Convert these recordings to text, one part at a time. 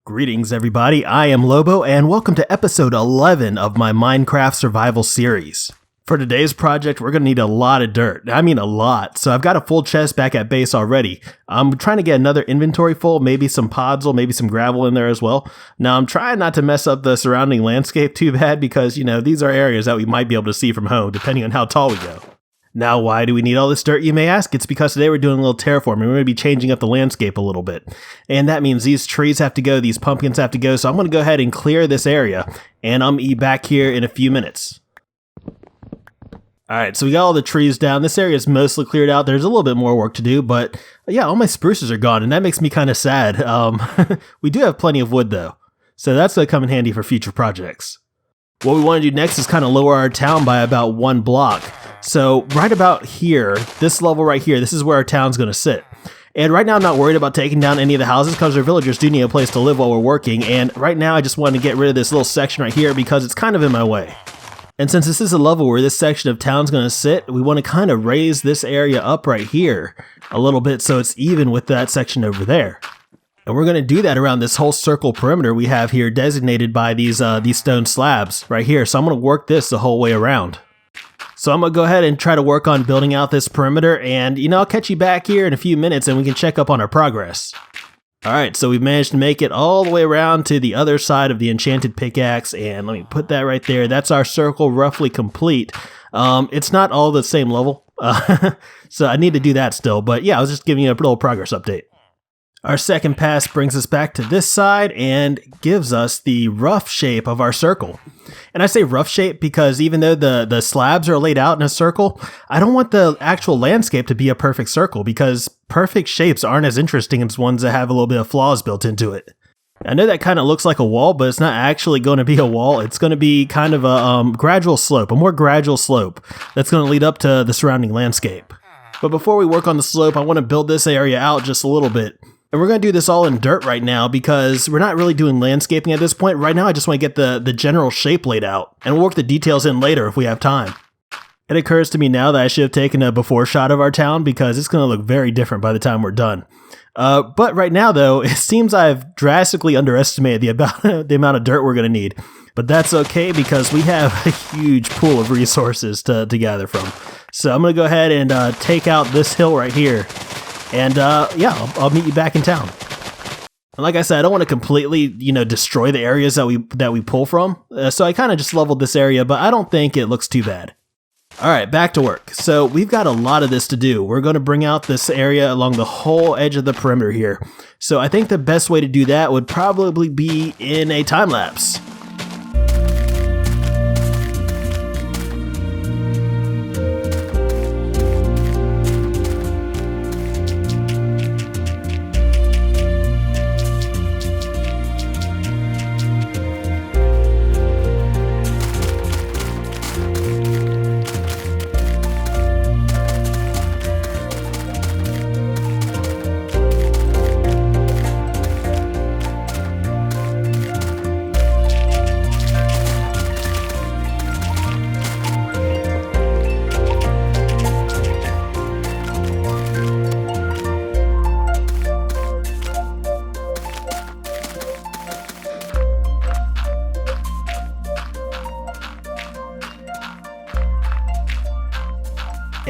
Greetings everybody, I am Lobo and welcome to episode 11 of my Minecraft survival series. For today's project, we're going to need a lot of dirt. I mean a lot. So I've got a full chest back at base already. I'm trying to get another inventory full, maybe some podzol, maybe some gravel in there as well. Now I'm trying not to mess up the surrounding landscape too bad because, these are areas that we might be able to see from home depending on how tall we go. Now, why do we need all this dirt, you may ask? It's because today we're doing a little terraforming. We're going to be changing up the landscape a little bit. And that means these trees have to go, these pumpkins have to go. So I'm going to go ahead and clear this area. And I'm going to be back here in a few minutes. Alright, so we got all the trees down. This area is mostly cleared out. There's a little bit more work to do. But yeah, all my spruces are gone. And that makes me kind of sad. We do have plenty of wood, though. So that's going to come in handy for future projects. What we want to do next is kind of lower our town by about 1 block. So right about here, this level right here, this is where our town's going to sit. And right now I'm not worried about taking down any of the houses because our villagers do need a place to live while we're working. And right now I just want to get rid of this little section right here because it's kind of in my way. And since this is a level where this section of town's going to sit, we want to kind of raise this area up right here a little bit so it's even with that section over there. And we're going to do that around this whole circle perimeter we have here designated by these stone slabs right here. So I'm going to work this the whole way around. So I'm going to go ahead and try to work on building out this perimeter. And, I'll catch you back here in a few minutes and we can check up on our progress. Alright, so we've managed to make it all the way around to the other side of the enchanted pickaxe. And let me put that right there. That's our circle roughly complete. It's not all the same level. So I need to do that still. But yeah, I was just giving you a little progress update. Our second pass brings us back to this side and gives us the rough shape of our circle. And I say rough shape because even though the slabs are laid out in a circle, I don't want the actual landscape to be a perfect circle because perfect shapes aren't as interesting as ones that have a little bit of flaws built into it. I know that kind of looks like a wall, but it's not actually going to be a wall. It's going to be kind of a gradual slope, a more gradual slope that's going to lead up to the surrounding landscape. But before we work on the slope, I want to build this area out just a little bit. And we're going to do this all in dirt right now because we're not really doing landscaping at this point. Right now, I just want to get the general shape laid out and we'll work the details in later if we have time. It occurs to me now that I should have taken a before shot of our town because it's going to look very different by the time we're done. But right now, though, it seems I've drastically underestimated the amount of dirt we're going to need. But that's okay because we have a huge pool of resources to gather from. So I'm going to go ahead and take out this hill right here. And yeah, I'll meet you back in town. And like I said, I don't want to completely, destroy the areas that we pull from. So I kind of just leveled this area, but I don't think it looks too bad. All right, back to work. So we've got a lot of this to do. We're going to bring out this area along the whole edge of the perimeter here. So I think the best way to do that would probably be in a time lapse.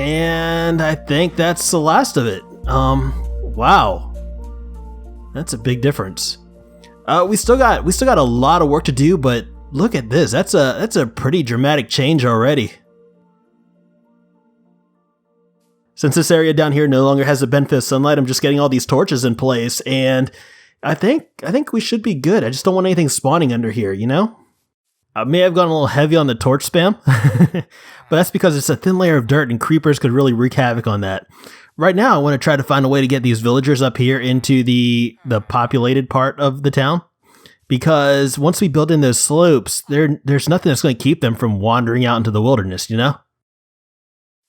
And I think that's the last of it. Wow. That's a big difference. We still got a lot of work to do, but look at this. That's a pretty dramatic change already. Since this area down here no longer has the benefit of sunlight, I'm just getting all these torches in place, and I think we should be good. I just don't want anything spawning under here, I may have gone a little heavy on the torch spam, but that's because it's a thin layer of dirt and creepers could really wreak havoc on that. Right now, I want to try to find a way to get these villagers up here into the populated part of the town, because once we build in those slopes, there's nothing that's going to keep them from wandering out into the wilderness,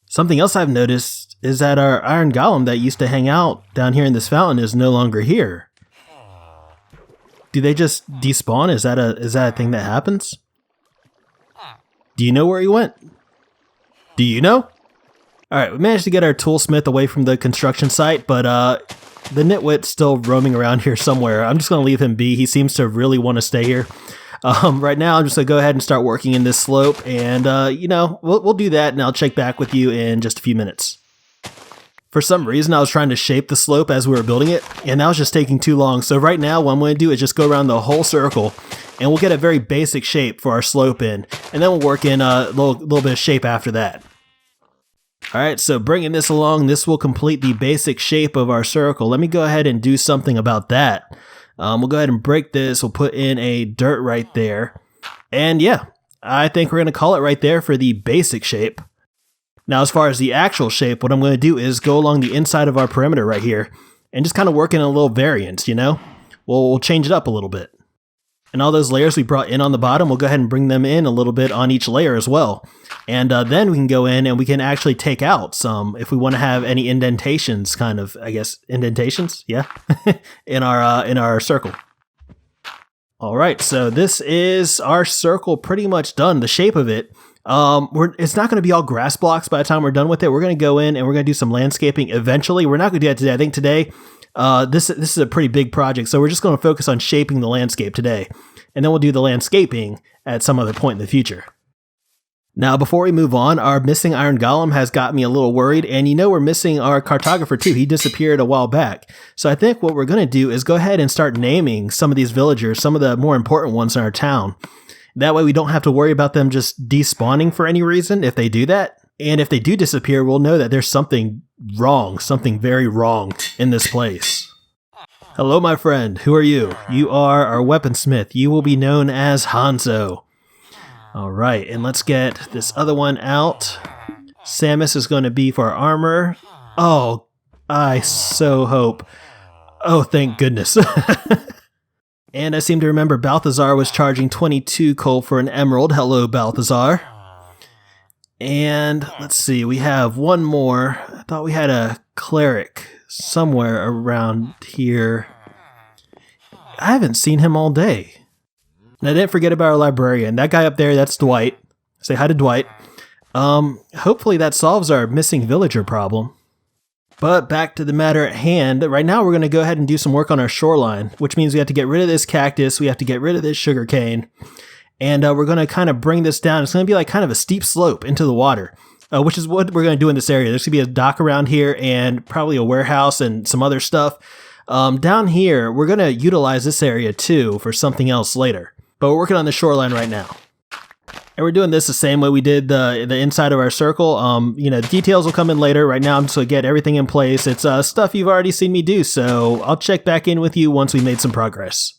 Something else I've noticed is that our iron golem that used to hang out down here in this fountain is no longer here. Do they just despawn? Is that a thing that happens? Do you know where he went? Do you know? Alright, we managed to get our toolsmith away from the construction site, but The nitwit's still roaming around here somewhere. I'm just going to leave him be. He seems to really want to stay here. Right now, I'm just going to go ahead and start working in this slope, and, we'll do that, and I'll check back with you in just a few minutes. For some reason, I was trying to shape the slope as we were building it, and that was just taking too long. So right now, what I'm going to do is just go around the whole circle, and we'll get a very basic shape for our slope in, and then we'll work in a little bit of shape after that. Alright, so bringing this along, this will complete the basic shape of our circle. Let me go ahead and do something about that. We'll go ahead and break this. We'll put in a dirt right there. And yeah, I think we're going to call it right there for the basic shape. Now, as far as the actual shape, what I'm going to do is go along the inside of our perimeter right here and just kind of work in a little variance, We'll change it up a little bit. And all those layers we brought in on the bottom, we'll go ahead and bring them in a little bit on each layer as well. And then we can go in and we can actually take out some, if we want to have any indentations, indentations, yeah, in our circle. All right, so this is our circle pretty much done. The shape of it, it's not going to be all grass blocks by the time we're done with it. We're going to go in and we're going to do some landscaping eventually. We're not going to do that today. I think today, this is a pretty big project, so we're just going to focus on shaping the landscape today, and then we'll do the landscaping at some other point in the future. Now, before we move on, our missing iron golem has got me a little worried, and we're missing our cartographer too. He disappeared a while back. So I think what we're going to do is go ahead and start naming some of these villagers, some of the more important ones in our town. That way we don't have to worry about them just despawning for any reason if they do that. And if they do disappear, we'll know that there's something wrong, something very wrong in this place. Hello, my friend. Who are you? You are our weaponsmith. You will be known as Hanzo. All right, and let's get this other one out. Samus is going to be for our armor. Oh, I so hope. Oh, thank goodness. And I seem to remember Balthazar was charging 22 coal for an emerald. Hello, Balthazar. And let's see, we have one more. I thought we had a cleric somewhere around here. I haven't seen him all day. And I didn't forget about our librarian. That guy up there, that's Dwight. Say hi to Dwight. Hopefully that solves our missing villager problem. But back to the matter at hand. Right now we're going to go ahead and do some work on our shoreline, which means we have to get rid of this cactus, we have to get rid of this sugar cane, and we're going to kind of bring this down. It's going to be like kind of a steep slope into the water, which is what we're going to do in this area. There's going to be a dock around here and probably a warehouse and some other stuff. Down here, we're going to utilize this area too for something else later. But we're working on the shoreline right now. And we're doing this the same way we did the inside of our circle. Details will come in later. Right now, I'm just going to get everything in place. It's stuff you've already seen me do, so I'll check back in with you once we made some progress.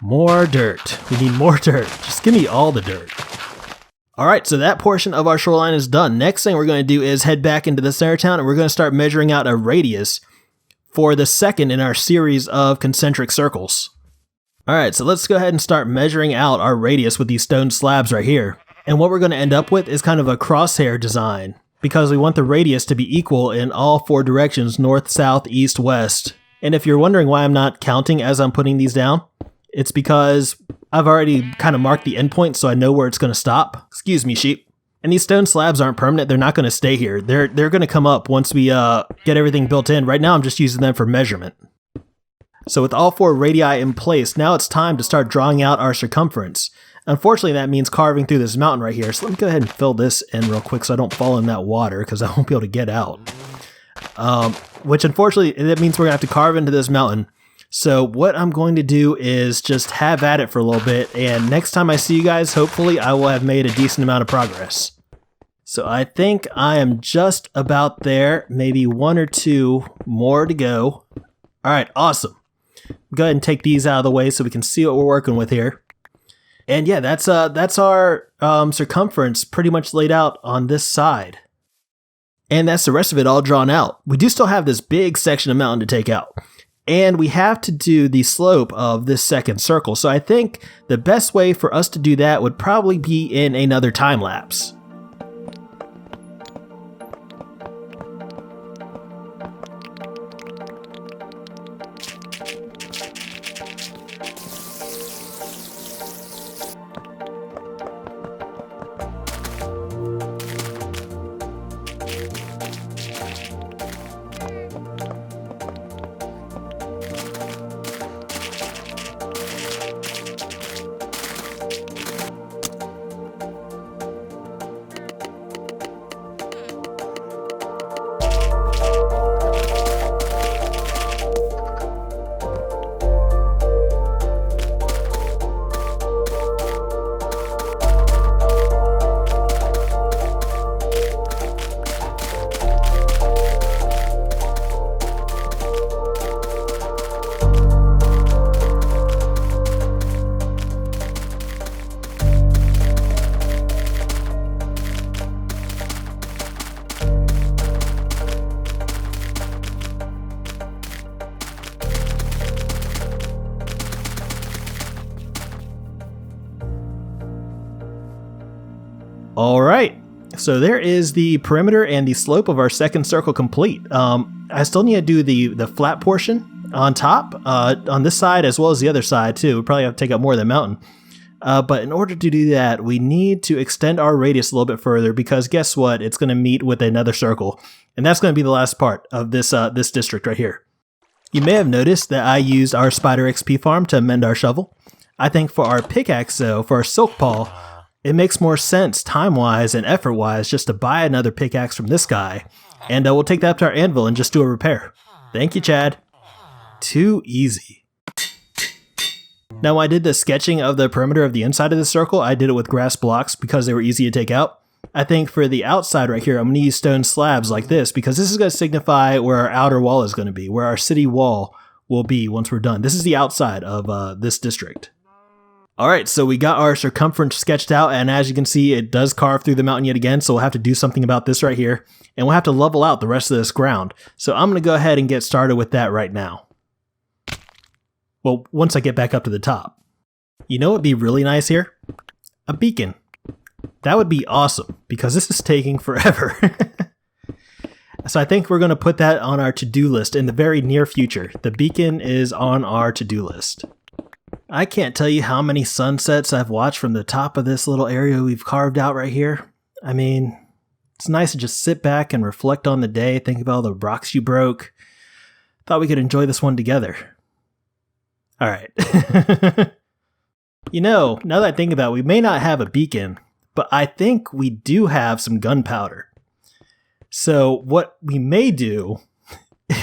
More dirt. We need more dirt. Just give me all the dirt. Alright, so that portion of our shoreline is done. Next thing we're going to do is head back into the center town, and we're going to start measuring out a radius for the second in our series of concentric circles. Alright, so let's go ahead and start measuring out our radius with these stone slabs right here. And what we're going to end up with is kind of a crosshair design, because we want the radius to be equal in all four directions, north, south, east, west. And if you're wondering why I'm not counting as I'm putting these down, it's because I've already kind of marked the endpoint so I know where it's going to stop. Excuse me, sheep. And these stone slabs aren't permanent. They're not going to stay here. They're going to come up once we get everything built in. Right now I'm just using them for measurement. So with all four radii in place, now it's time to start drawing out our circumference. Unfortunately, that means carving through this mountain right here. So let me go ahead and fill this in real quick so I don't fall in that water, because I won't be able to get out. Which unfortunately, that means we're going to have to carve into this mountain. So what I'm going to do is just have at it for a little bit, and next time I see you guys, hopefully I will have made a decent amount of progress. So I think I am just about there, maybe one or two more to go. Alright, awesome. Go ahead and take these out of the way so we can see what we're working with here. And yeah, that's our circumference pretty much laid out on this side. And that's the rest of it all drawn out. We do still have this big section of mountain to take out. And we have to do the slope of this second circle. So I think the best way for us to do that would probably be in another time lapse. All right. So there is the perimeter and the slope of our second circle complete. I still need to do the flat portion on top, on this side as well as the other side too. We probably have to take out more of the mountain. But in order to do that, we need to extend our radius a little bit further because guess what? It's going to meet with another circle. And that's going to be the last part of this district right here. You may have noticed that I used our spider XP farm to mend our shovel. I think for our pickaxe though, for our silk paw, it makes more sense time-wise and effort-wise just to buy another pickaxe from this guy. And we'll take that up to our anvil and just do a repair. Thank you, Chad. Too easy. Now, when I did the sketching of the perimeter of the inside of the circle, I did it with grass blocks because they were easy to take out. I think for the outside right here, I'm going to use stone slabs like this because this is going to signify where our outer wall is going to be, where our city wall will be once we're done. This is the outside of this district. All right, so we got our circumference sketched out, and as you can see, it does carve through the mountain yet again, so we'll have to do something about this right here, and we'll have to level out the rest of this ground. So I'm going to go ahead and get started with that right now. Well, once I get back up to the top. You know what would be really nice here? A beacon. That would be awesome, because this is taking forever. So I think we're going to put that on our to-do list in the very near future. The beacon is on our to-do list. I can't tell you how many sunsets I've watched from the top of this little area we've carved out right here. I mean, it's nice to just sit back and reflect on the day, think about all the rocks you broke. Thought we could enjoy this one together. All right. You know, now that I think about it, we may not have a beacon, but I think we do have some gunpowder. So what we may do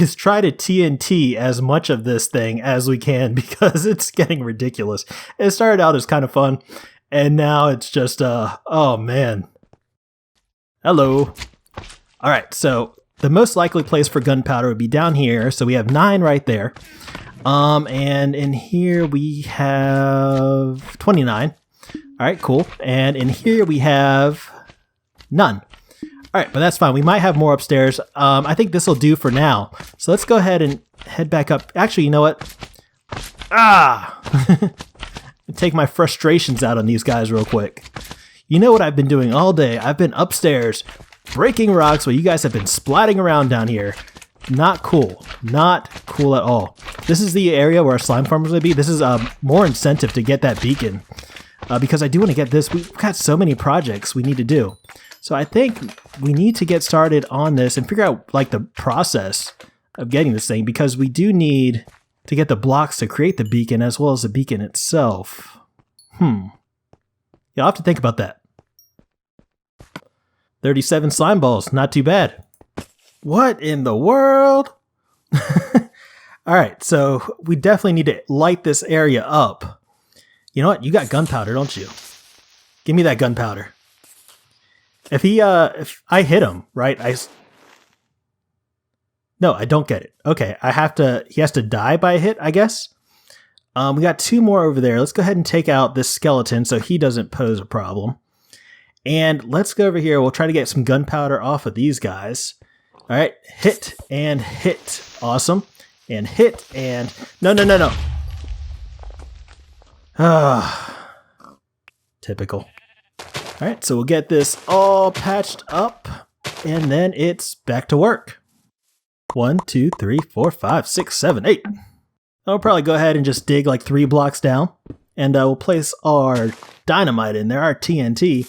is try to TNT as much of this thing as we can because it's getting ridiculous. It started out as kind of fun, and now it's just, oh man. Hello. All right, so the most likely place for gunpowder would be down here. So we have 9 right there. And in here we have 29. All right, cool. And in here we have none. All right, but that's fine. We might have more upstairs. I think this will do for now. So let's go ahead and head back up. Actually, you know what? Take my frustrations out on these guys real quick. You know what I've been doing all day? I've been upstairs breaking rocks while you guys have been splatting around down here. Not cool. Not cool at all. This is the area where our slime farm is going to be. This is more incentive to get that beacon. Because I do want to get this. We've got so many projects we need to do. So I think we need to get started on this and figure out like the process of getting this thing because we do need to get the blocks to create the beacon as well as the beacon itself. Yeah, I'll have to think about that. 37 slime balls, not too bad. What in the world? All right, so we definitely need to light this area up. You know what? You got gunpowder, don't you? Give me that gunpowder. If I hit him, right? No, I don't get it. Okay, he has to die by a hit, I guess. We got 2 more over there. Let's go ahead and take out this skeleton so he doesn't pose a problem. And let's go over here. We'll try to get some gunpowder off of these guys. All right, hit and hit. Awesome. And hit and... No. Typical. All right, so we'll get this all patched up, and then it's back to work. 1, 2, 3, 4, 5, 6, 7, 8. I'll probably go ahead and just dig like 3 blocks down, and we'll place our dynamite in there, our TNT,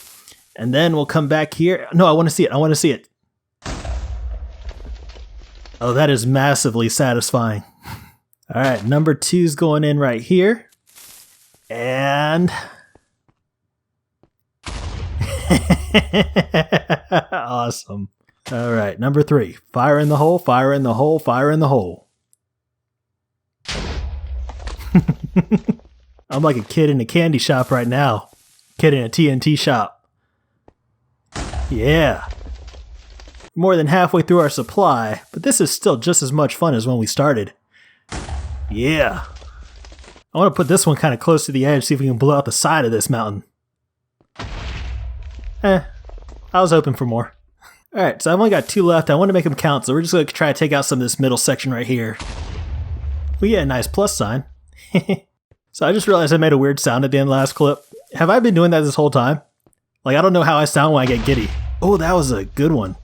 and then we'll come back here. No, I want to see it. Oh, that is massively satisfying. All right, number 2's going in right here, and... Awesome. All right, number 3. Fire in the hole, fire in the hole, fire in the hole. I'm like a kid in a candy shop right now. Kid in a TNT shop. Yeah. More than halfway through our supply, but this is still just as much fun as when we started. Yeah. I want to put this one kind of close to the edge, see if we can blow out the side of this mountain. I was hoping for more. Alright, so I've only got 2 left. I want to make them count, so we're just going to try to take out some of this middle section right here. We get a nice plus sign. So I just realized I made a weird sound at the end of the last clip. Have I been doing that this whole time? Like, I don't know how I sound when I get giddy. Oh, that was a good one.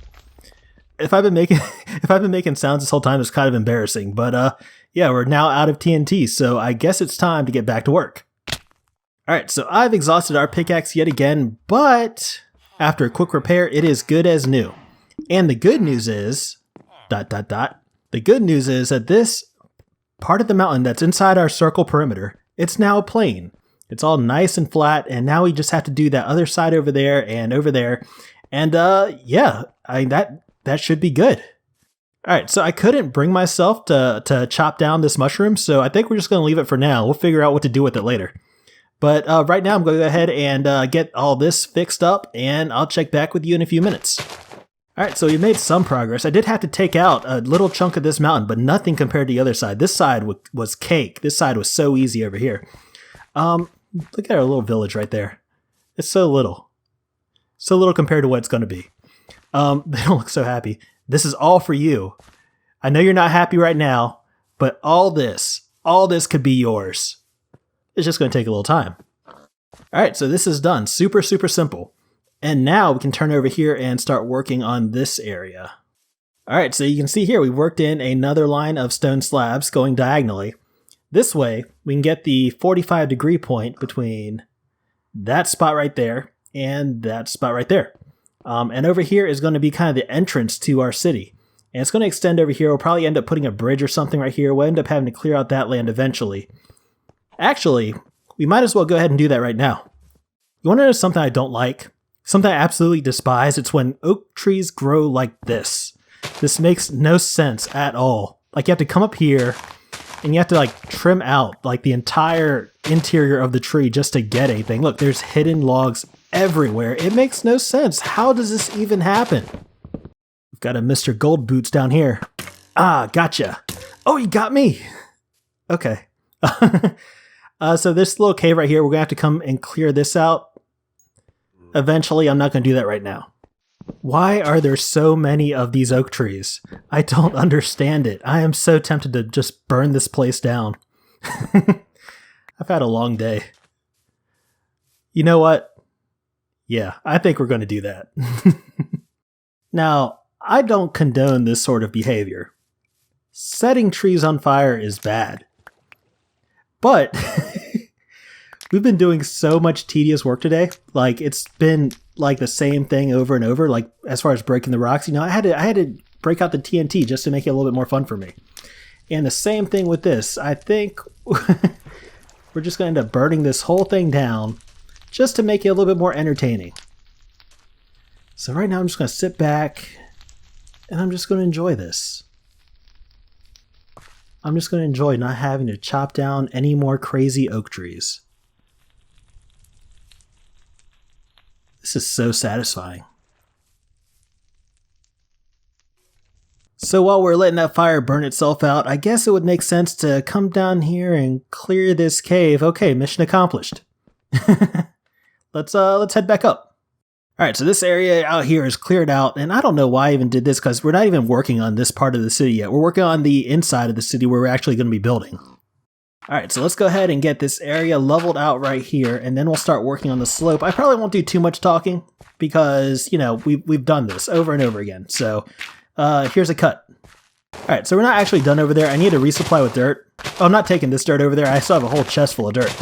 If I've been making sounds this whole time, it's kind of embarrassing. But yeah, we're now out of TNT, so I guess it's time to get back to work. All right, so I've exhausted our pickaxe yet again, but after a quick repair, it is good as new. And the good news is, the good news is that this part of the mountain that's inside our circle perimeter, it's now a plain. It's all nice and flat, and now we just have to do that other side over there and over there. And yeah, that should be good. All right, so I couldn't bring myself to chop down this mushroom, so I think we're just going to leave it for now. We'll figure out what to do with it later. But right now, I'm going to go ahead and get all this fixed up, and I'll check back with you in a few minutes. All right, so we made some progress. I did have to take out a little chunk of this mountain, but nothing compared to the other side. This side was cake. This side was so easy over here. Look at our little village right there. It's so little. So little compared to what it's going to be. They don't look so happy. This is all for you. I know you're not happy right now, but all this could be yours. It's just going to take a little time. All right, so this is done. Super, super simple. And now we can turn over here and start working on this area. All right, so you can see here we worked in another line of stone slabs going diagonally. This way, we can get the 45-degree point between that spot right there and that spot right there. And over here is going to be kind of the entrance to our city. And it's going to extend over here. We'll probably end up putting a bridge or something right here. We'll end up having to clear out that land eventually. Actually, we might as well go ahead and do that right now. You want to know something I don't like? Something I absolutely despise? It's when oak trees grow like this. This makes no sense at all. Like, you have to come up here and you have to like trim out like the entire interior of the tree just to get anything. Look, there's hidden logs everywhere. It makes no sense. How does this even happen? We've got a Mr. Gold Boots down here. Ah, gotcha. Oh, you got me. Okay. So this little cave right here, we're going to have to come and clear this out. Eventually, I'm not going to do that right now. Why are there so many of these oak trees? I don't understand it. I am so tempted to just burn this place down. I've had a long day. You know what? Yeah, I think we're going to do that. Now, I don't condone this sort of behavior. Setting trees on fire is bad. But we've been doing so much tedious work today. Like, it's been like the same thing over and over. Like, as far as breaking the rocks, you know, I had to break out the TNT just to make it a little bit more fun for me. And the same thing with this. I think we're just going to end up burning this whole thing down just to make it a little bit more entertaining. So right now I'm just going to sit back and I'm just going to enjoy this. I'm just going to enjoy not having to chop down any more crazy oak trees. This is so satisfying. So while we're letting that fire burn itself out, I guess it would make sense to come down here and clear this cave. Okay, mission accomplished. Let's head back up. All right, so this area out here is cleared out, and I don't know why I even did this because we're not even working on this part of the city yet. We're working on the inside of the city where we're actually going to be building. All right, so let's go ahead and get this area leveled out right here, and then we'll start working on the slope. I probably won't do too much talking because, you know, we've done this over and over again. So here's a cut. All right, so we're not actually done over there. I need to resupply with dirt. Oh, I'm not taking this dirt over there. I still have a whole chest full of dirt.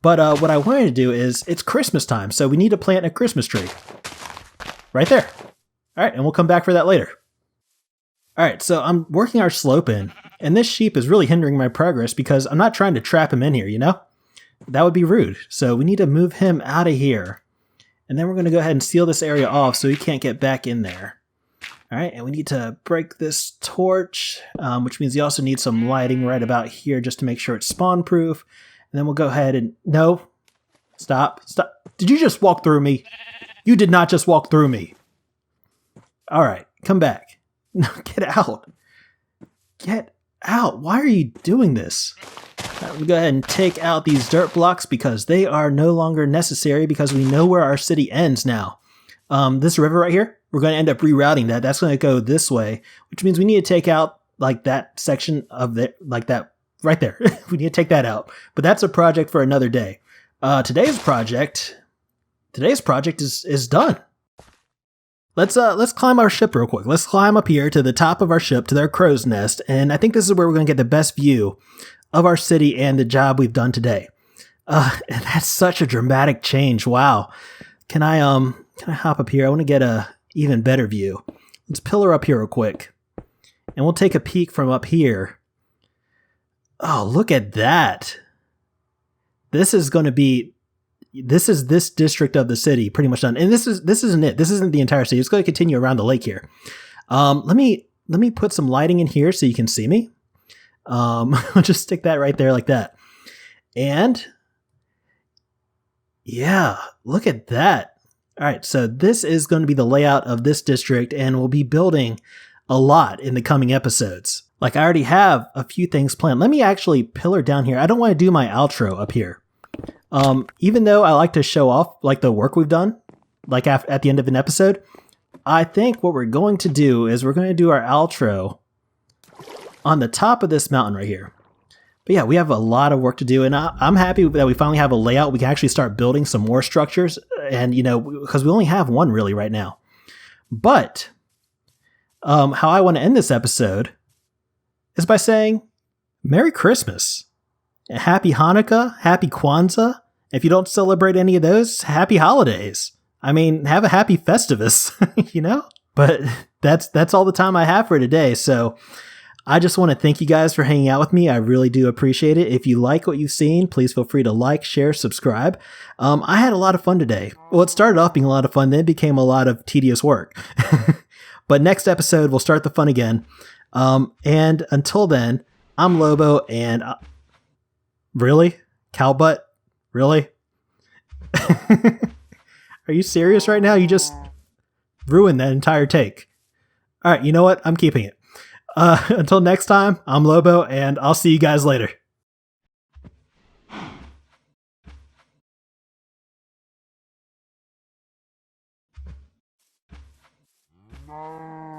But what I wanted to do is, it's Christmas time, so we need to plant a Christmas tree. Right there. All right, and we'll come back for that later. All right, so I'm working our slope in, and this sheep is really hindering my progress because I'm not trying to trap him in here, you know? That would be rude. So we need to move him out of here. And then we're going to go ahead and seal this area off so he can't get back in there. All right, and we need to break this torch, which means you also need some lighting right about here just to make sure it's spawn-proof. And then we'll go ahead and... No. Stop. Did you just walk through me? You did not just walk through me. All right, come back. No, get out. Get out. Why are you doing this? Let me go ahead and take out these dirt blocks because they are no longer necessary because we know where our city ends now. This river right here, we're going to end up rerouting that. That's going to go this way, which means we need to take out like that section of it, like that right there. We need to take that out. But that's a project for another day. Today's project, today's project is done. Let's climb our ship real quick. Let's climb up here to the top of our ship, to their crow's nest, and I think this is where we're going to get the best view of our city and the job we've done today. That's such a dramatic change. Wow. Can I hop up here? I want to get a even better view. Let's pillar up here real quick, and we'll take a peek from up here. Oh, look at that. This is going to be. This is this district of the city pretty much done. And this isn't it. This isn't the entire city. It's going to continue around the lake here. Let me put some lighting in here so you can see me. I'll just stick that right there like that. And yeah, look at that. All right. So this is going to be the layout of this district, and we'll be building a lot in the coming episodes. Like, I already have a few things planned. Let me actually pillar down here. I don't want to do my outro up here. Even though I like to show off like the work we've done, like at the end of an episode, I think what we're going to do is we're going to do our outro on the top of this mountain right here. But yeah, we have a lot of work to do, and I'm happy that we finally have a layout. We can actually start building some more structures, and because we only have one really right now. But how I want to end this episode is by saying Merry Christmas. Happy Hanukkah, happy Kwanzaa. If you don't celebrate any of those, happy holidays. I mean, have a happy Festivus, But that's all the time I have for today. So I just want to thank you guys for hanging out with me. I really do appreciate it. If you like what you've seen, please feel free to like, share, subscribe. I had a lot of fun today. Well, it started off being a lot of fun, then it became a lot of tedious work. But next episode, we'll start the fun again. And until then, I'm Lobo, and... Really? Cowbutt? Really? Are you serious right now? You just ruined that entire take. All right, you know what? I'm keeping it. Until next time, I'm Lobo, and I'll see you guys later. No.